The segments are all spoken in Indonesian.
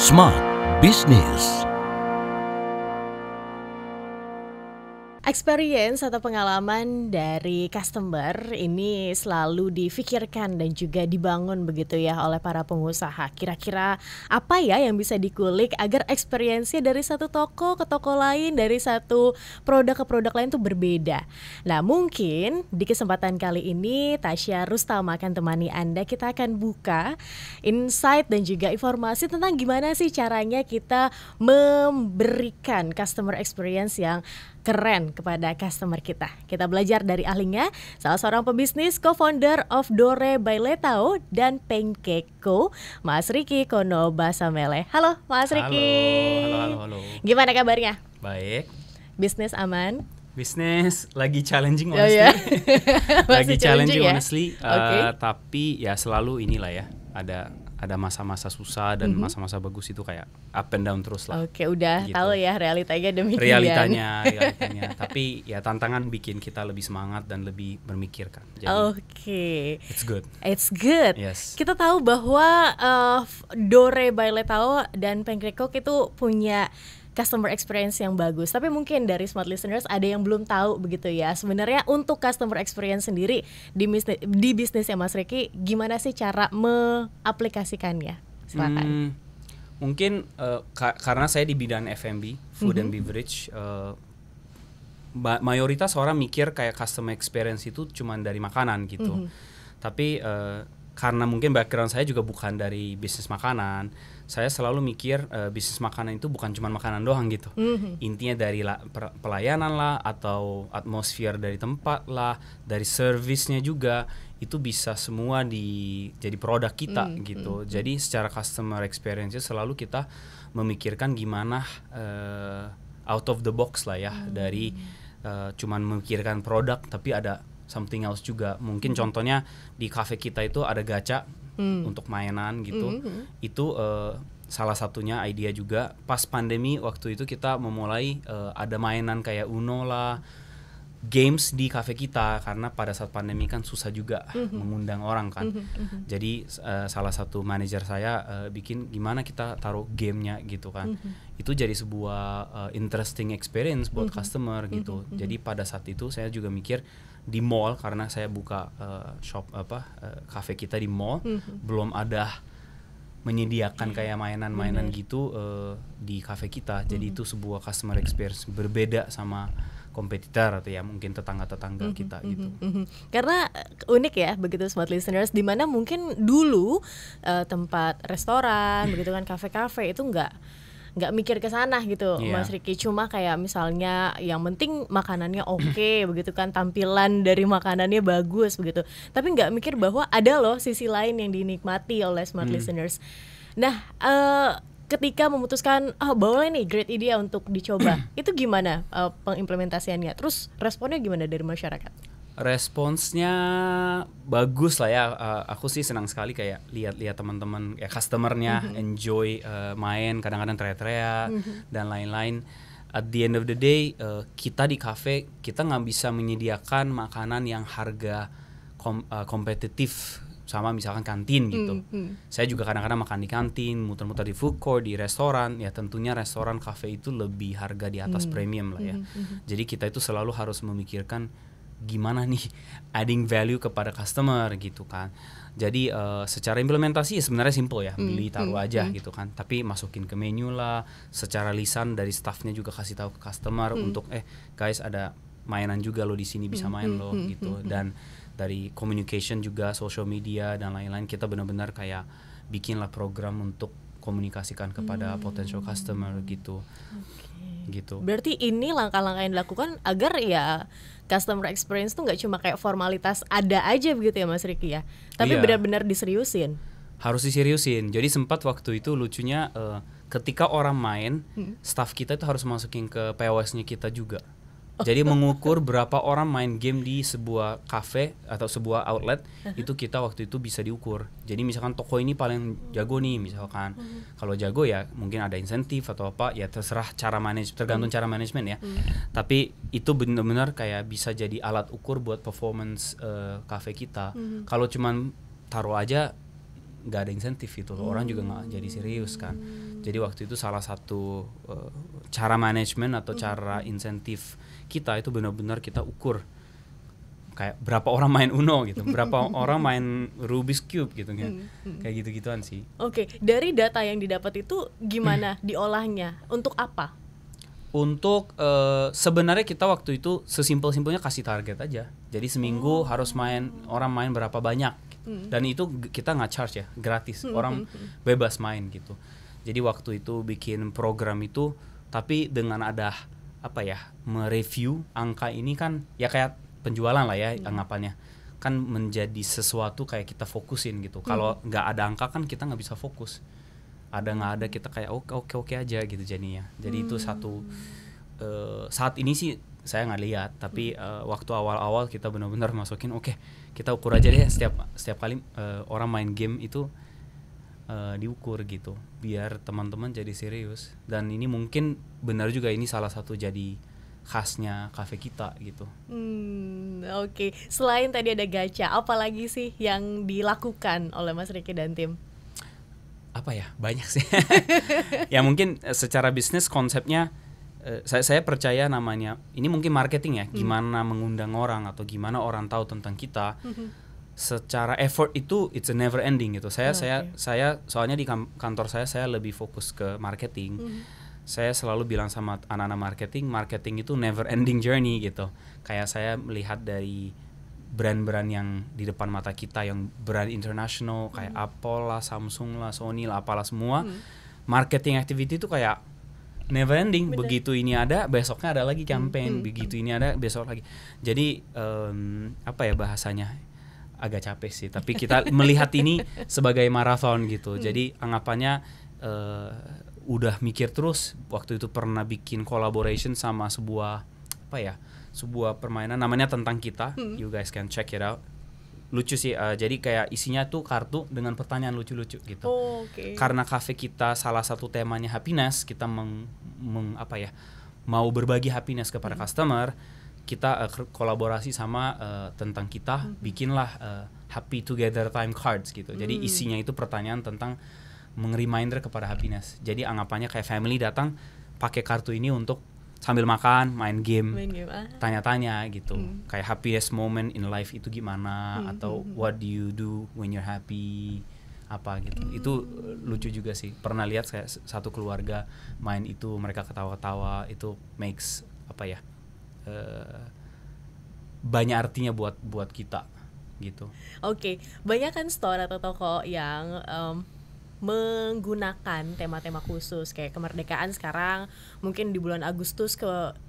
Smart Business. Experience atau pengalaman dari customer ini selalu difikirkan dan juga dibangun begitu ya oleh para pengusaha. Kira-kira apa ya yang bisa dikulik agar experience-nya dari satu toko ke toko lain, dari satu produk ke produk lain tuh berbeda. Nah, mungkin di kesempatan kali ini Tasya Rustama akan temani Anda. Kita akan buka insight dan juga informasi tentang gimana sih caranya kita memberikan customer experience yang keren kepada customer kita. Kita belajar dari ahlinya, salah seorang pebisnis co-founder of Dore by Letao dan Pancake Co, Mas Riki Kono Basamele. Halo Mas Riki. Halo. Gimana kabarnya? Baik. Bisnis aman? Bisnis lagi challenging honestly. Oh, ya? Lagi challenging ya? honestly. Okay. Tapi ya selalu inilah ya. Ada masa-masa susah dan masa-masa bagus itu kayak up and down terus lah. Oke, udah gitu. tahu ya realitanya demikian. Realitanya. Tapi ya tantangan bikin kita lebih semangat dan lebih memikirkan. Jadi Oke. it's good. It's good. Yes. Kita tahu bahwa Dore by Letao dan Pancake Co itu punya customer experience yang bagus. Tapi mungkin dari smart listeners ada yang belum tahu begitu ya. Sebenarnya untuk customer experience sendiri di bisnisnya Mas Riki, gimana sih cara mengaplikasikannya? Silakan. Mungkin karena saya di bidang F&B, food and beverage, mayoritas orang mikir kayak customer experience itu cuma dari makanan gitu. Tapi karena mungkin background saya juga bukan dari bisnis makanan, saya selalu mikir bisnis makanan itu bukan cuma makanan doang gitu. Intinya dari pelayanan lah, atau atmosfer dari tempat lah, dari servisnya juga, itu bisa semua jadi produk kita gitu. Jadi secara customer experience selalu kita memikirkan gimana out of the box lah ya, dari cuman memikirkan produk tapi ada something else juga. Mungkin contohnya di cafe kita itu ada gacha untuk mainan gitu. Itu salah satunya idea juga. Pas pandemi waktu itu kita memulai ada mainan kayak Uno lah, games di cafe kita, karena pada saat pandemi kan susah juga mengundang orang kan. Jadi salah satu manajer saya bikin gimana kita taruh gamenya gitu kan. Itu jadi sebuah interesting experience buat customer gitu. Jadi pada saat itu saya juga mikir di mall, karena saya buka cafe kita di mall, belum ada menyediakan kayak mainan-mainan gitu di cafe kita. Jadi itu sebuah customer experience berbeda sama kompetitor atau ya mungkin tetangga-tetangga kita gitu. Karena unik ya begitu smart listeners, dimana mungkin dulu tempat restoran begitu kan, kafe-kafe itu nggak mikir ke sana gitu, Mas Riki. Cuma kayak misalnya yang penting makanannya oke, begitu kan, tampilan dari makanannya bagus begitu. Tapi nggak mikir bahwa ada loh sisi lain yang dinikmati oleh smart listeners. Nah, ketika memutuskan boleh nih, great idea untuk dicoba, itu gimana pengimplementasiannya? Terus responnya gimana dari masyarakat? Responsnya bagus lah ya. Aku sih senang sekali kayak lihat teman-teman ya, customernya enjoy main, kadang-kadang teriak-teriak dan lain-lain. At the end of the day, kita di cafe kita nggak bisa menyediakan makanan yang harga kompetitif sama misalkan kantin gitu. Saya juga kadang-kadang makan di kantin, muter-muter di food court, di restoran. Ya tentunya restoran, cafe itu lebih harga di atas premium lah ya. Jadi kita itu selalu harus memikirkan gimana nih adding value kepada customer gitu kan. Jadi secara implementasi sebenarnya simple ya, beli taruh aja gitu kan. Tapi masukin ke menu lah, secara lisan dari staffnya juga kasih tahu ke customer untuk guys ada mainan juga lo di sini, bisa main lo gitu. Dan dari communication juga, social media dan lain-lain, kita benar-benar kayak bikinlah program untuk komunikasikan kepada potential customer gitu. Gitu. Berarti ini langkah-langkah yang dilakukan agar ya customer experience tuh nggak cuma kayak formalitas ada aja begitu ya Mas Riki ya, tapi benar-benar diseriusin. Harus diseriusin. Jadi sempat waktu itu lucunya ketika orang main, staff kita itu harus masukin ke POS-nya kita juga. Jadi mengukur berapa orang main game di sebuah cafe atau sebuah outlet, itu kita waktu itu bisa diukur. Jadi misalkan toko ini paling jago nih misalkan. Kalau jago ya mungkin ada insentif atau apa, ya terserah tergantung cara manajemen ya. Tapi itu benar-benar kayak bisa jadi alat ukur buat performance cafe kita. Kalau cuman taruh aja nggak ada insentif itu, orang juga nggak jadi serius kan. Jadi waktu itu salah satu cara manajemen atau cara insentif kita itu benar-benar kita ukur kayak berapa orang main Uno gitu, berapa orang main Rubik's Cube gitu kan, kayak gitu-gituan sih. Oke, dari data yang didapat itu gimana diolahnya? Untuk apa? Untuk sebenarnya kita waktu itu sesimpel-simpelnya kasih target aja. Jadi seminggu harus orang main berapa banyak. Dan itu kita nggak charge ya, gratis. Orang bebas main gitu. Jadi waktu itu bikin program itu, tapi dengan ada mereview angka ini kan ya kayak penjualan lah ya anggapannya. Kan menjadi sesuatu kayak kita fokusin gitu. Kalau nggak ada angka kan kita nggak bisa fokus. Ada nggak ada kita kayak oke aja gitu jadinya. Jadi itu satu saat ini sih saya nggak lihat, tapi waktu awal-awal kita benar-benar masukin kita ukur aja deh setiap kali orang main game itu diukur gitu biar teman-teman jadi serius. Dan ini mungkin benar juga ini salah satu jadi khasnya kafe kita gitu. Oke. Selain tadi ada gacha, apa lagi sih yang dilakukan oleh Mas Ricky dan tim? Banyak sih. Ya mungkin secara bisnis konsepnya saya percaya namanya ini mungkin marketing ya, gimana mengundang orang atau gimana orang tahu tentang kita. Secara effort itu it's a never ending gitu. Saya soalnya di kantor saya lebih fokus ke marketing. Saya selalu bilang sama anak-anak marketing itu never ending journey gitu. Kayak saya melihat dari brand-brand yang di depan mata kita, yang brand internasional kayak Apple lah, Samsung lah, Sony lah, apalah semua. Marketing activity itu kayak never ending. Bener. Begitu ini ada, besoknya ada lagi campaign. Begitu ini ada, besok lagi. Jadi bahasanya agak capek sih. Tapi kita melihat ini sebagai marathon gitu. Jadi anggapannya udah mikir terus. Waktu itu pernah bikin collaboration sama sebuah permainan namanya Tentang Kita. You guys can check it out. Lucu sih, jadi kayak isinya tuh kartu dengan pertanyaan lucu-lucu gitu. Karena cafe kita salah satu temanya happiness, kita mau berbagi happiness kepada customer. Kita kolaborasi sama Tentang Kita, bikinlah Happy Together Time Cards gitu. Jadi isinya itu pertanyaan tentang meng-reminder kepada happiness. Jadi anggapannya kayak family datang pakai kartu ini untuk sambil makan, main game, tanya-tanya gitu. Kayak happiest moment in life itu gimana, atau what do you do when you're happy, apa gitu. Itu lucu juga sih. Pernah lihat kayak satu keluarga main itu, mereka ketawa-ketawa, itu makes banyak artinya buat kita gitu. Oke, banyak kan store atau toko yang menggunakan tema-tema khusus kayak kemerdekaan sekarang mungkin di bulan Agustus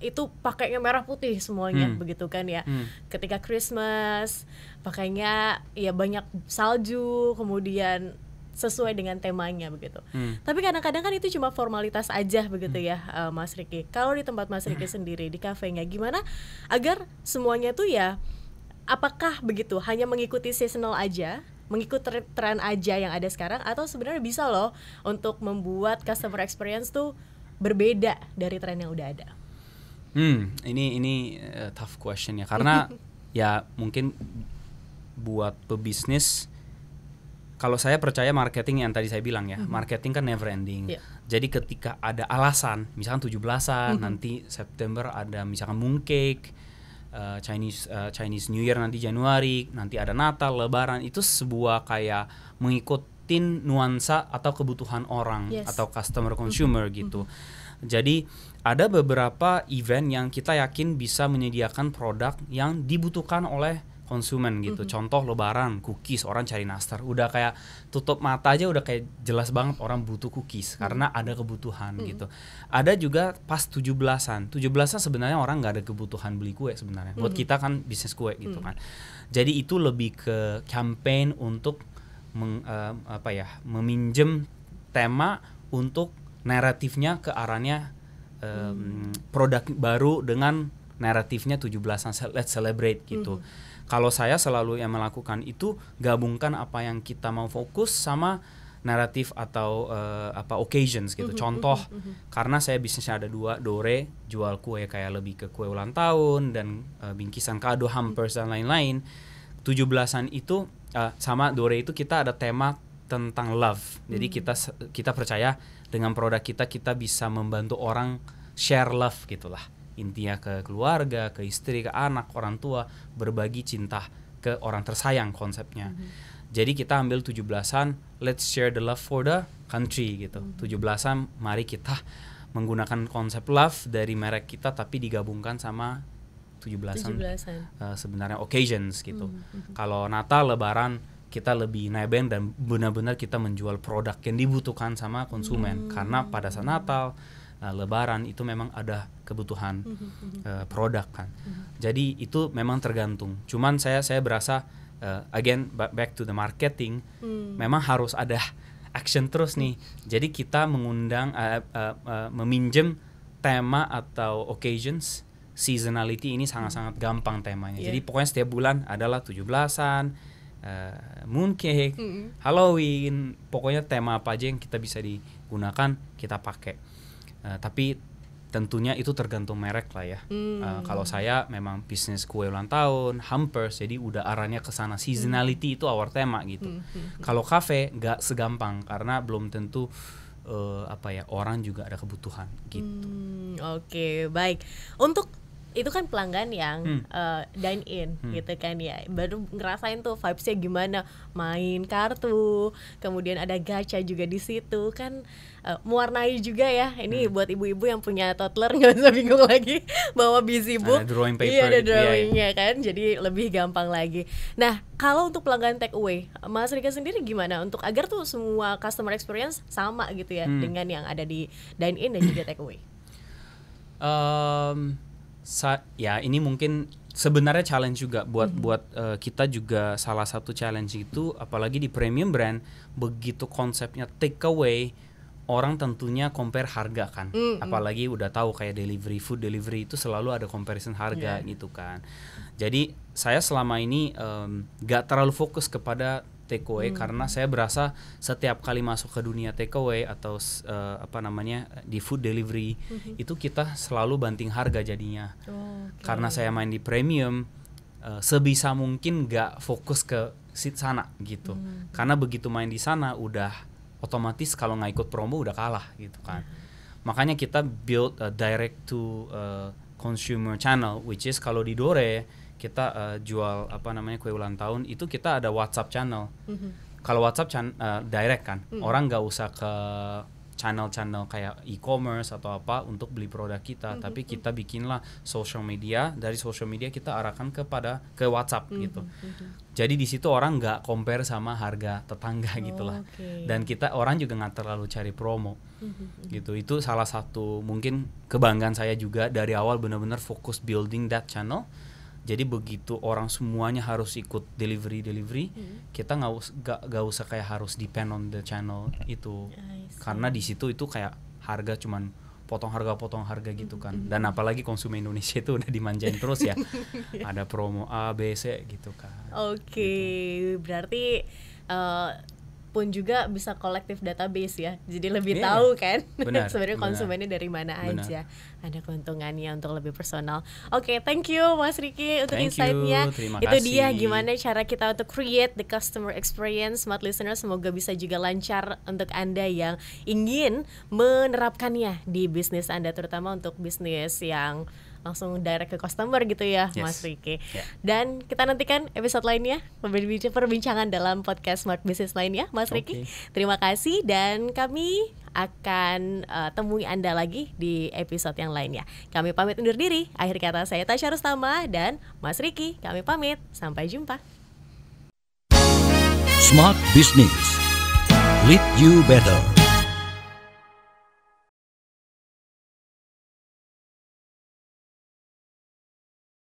itu pakainya merah putih semuanya begitu kan ya. Ketika Christmas pakainya ya banyak salju, kemudian sesuai dengan temanya begitu. Tapi kadang-kadang kan itu cuma formalitas aja begitu ya, Mas Ricky. Kalau di tempat Mas Ricky sendiri di kafenya gimana agar semuanya tuh ya apakah begitu hanya mengikuti seasonal aja, mengikuti tren aja yang ada sekarang, atau sebenarnya bisa loh untuk membuat customer experience tuh berbeda dari tren yang udah ada? Ini tough question ya, karena ya mungkin buat pebisnis, kalau saya percaya marketing yang tadi saya bilang ya, marketing kan never ending. Jadi ketika ada alasan, misalkan 17-an, nanti September ada misalkan mooncake, Chinese New Year nanti Januari, nanti ada Natal, Lebaran, itu sebuah kayak mengikutin nuansa atau kebutuhan orang atau customer consumer gitu. Jadi ada beberapa event yang kita yakin bisa menyediakan produk yang dibutuhkan oleh konsumen gitu. Contoh Lebaran, cookies, orang cari nastar. Udah kayak tutup mata aja udah kayak jelas banget orang butuh cookies karena ada kebutuhan gitu. Ada juga pas 17-an. 17-an sebenarnya orang nggak ada kebutuhan beli kue sebenarnya. Buat kita kan bisnis kue gitu kan. Jadi itu lebih ke campaign untuk meminjem tema untuk naratifnya ke arahnya produk baru dengan naratifnya 17-an, let's celebrate gitu. Kalau saya selalu yang melakukan itu gabungkan apa yang kita mau fokus sama naratif atau occasions gitu. Contoh, karena saya bisnisnya ada 2, Dore jual kue kayak lebih ke kue ulang tahun dan bingkisan kado, hampers dan lain-lain. 17-an itu sama Dore itu kita ada tema tentang love. Jadi kita percaya dengan produk kita bisa membantu orang share love gitulah. Intinya ke keluarga, ke istri, ke anak, orang tua, berbagi cinta ke orang tersayang konsepnya. Jadi kita ambil 17-an, let's share the love for the country gitu. 17-an mari kita menggunakan konsep love dari merek kita tapi digabungkan sama 17-an. Sebenarnya occasions gitu. Kalau Natal, Lebaran kita lebih nebeng dan benar-benar kita menjual produk yang dibutuhkan sama konsumen. Karena pada saat Natal, Lebaran itu memang ada kebutuhan produk kan. Jadi itu memang tergantung. Cuman saya berasa again back to the marketing, memang harus ada action terus nih. Jadi kita mengundang meminjam tema atau occasions, seasonality ini sangat-sangat gampang temanya. Jadi pokoknya setiap bulan adalah 17-an, mooncake, Halloween, pokoknya tema apa aja yang kita bisa digunakan kita pakai. Tapi tentunya itu tergantung merek lah ya. Kalau saya memang bisnis kue ulang tahun, hampers, jadi udah arahnya ke sana. Seasonality itu our tema gitu. Kalau kafe nggak segampang karena belum tentu orang juga ada kebutuhan gitu. Oke, baik. Untuk itu kan pelanggan yang dine in gitu kan ya, baru ngerasain tuh vibesnya gimana, main kartu, kemudian ada gacha juga di situ kan, mewarnai juga ya. Ini buat ibu-ibu yang punya toddler nggak usah bingung lagi bawa busy book, ada drawing paper, iya ada drawingnya kan, jadi lebih gampang lagi. Nah kalau untuk pelanggan take away, Mas Rika sendiri gimana untuk agar tuh semua customer experience sama gitu ya dengan yang ada di dine in dan juga take away? Ya ini mungkin sebenarnya challenge juga buat kita juga. Salah satu challenge itu apalagi di premium brand, begitu konsepnya take away, orang tentunya compare harga kan. Apalagi udah tahu kayak food delivery itu selalu ada comparison harga gitu kan. Jadi saya selama ini gak terlalu fokus kepada takeaway karena saya berasa setiap kali masuk ke dunia takeaway atau di food delivery itu kita selalu banting harga jadinya. Karena saya main di premium, sebisa mungkin gak fokus ke sana gitu. Karena begitu main di sana udah otomatis kalau nggak ikut promo udah kalah gitu kan. Makanya kita build a direct to consumer channel, which is kalau di Dore kita jual kue ulang tahun itu kita ada WhatsApp channel. Kalau WhatsApp direct kan, orang nggak usah ke channel-channel kayak e-commerce atau apa untuk beli produk kita, tapi kita bikinlah social media, dari social media kita arahkan ke WhatsApp gitu. Jadi di situ orang nggak compare sama harga tetangga gitulah. Dan orang juga nggak terlalu cari promo gitu. Itu salah satu mungkin kebanggaan saya juga, dari awal benar-benar fokus building that channel. Jadi begitu orang semuanya harus ikut delivery, kita nggak usah kayak harus depend on the channel itu, karena di situ itu kayak harga cuman potong harga gitu kan. Dan apalagi konsumen Indonesia itu udah dimanjain terus ya, ada promo A, B, C gitu kan. Gitu. Berarti pun juga bisa kolektif database ya, jadi lebih tahu kan sebenarnya konsumennya dari mana aja. Ada keuntungannya untuk lebih personal. Thank you Mas Riki untuk insight-nya. Itu dia gimana cara kita untuk create the customer experience. Smart listener, semoga bisa juga lancar untuk Anda yang ingin menerapkannya di bisnis Anda, terutama untuk bisnis yang langsung direct ke customer gitu ya, Mas Riki. Dan kita nantikan episode lainnya, perbincangan dalam podcast Smart Business lainnya, Mas Riki. Terima kasih dan kami akan temui Anda lagi di episode yang lainnya. Kami pamit undur diri. Akhir kata saya Tasya Rustama dan Mas Riki. Kami pamit. Sampai jumpa. Smart Business. Lead you better.